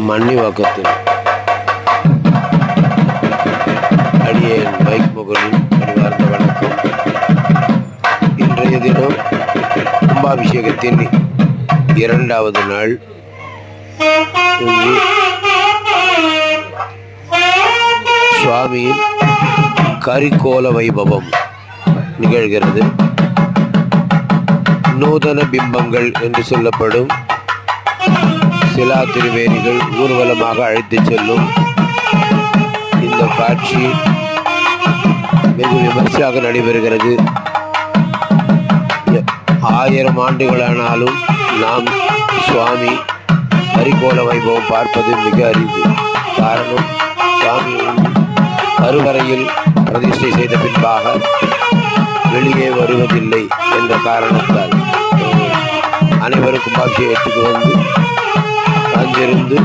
மன்னிவாக்கத்தில் அடியேன் மைக் முகலின் பணிவார்ந்த வணக்கம். இன்றைய தினம் கும்பாபிஷேகத்தின் 2வது நாள். இங்கு சுவாமியின் கரிக்கோல வைபவம் நிகழ்கிறது. நூதன பிம்பங்கள் என்று சொல்லப்படும் சிலா திருவேணிகள் ஊர்வலமாக அழைத்துச் செல்லும் இந்த காட்சி வெகு விமர்சையாக நடைபெறுகிறது. 1000 ஆண்டுகளானாலும் நாம் சுவாமி கரிக்கோல வைபவம் பார்ப்பது மிக அரிது. காரணம், சுவாமி கருவறையில் பிரதிஷ்டை செய்த பின்பாக வெளியே வருவதில்லை என்ற காரணத்தால் அனைவரும் கும்பாபிஷேகத்துக்கு வந்து அங்கிருந்து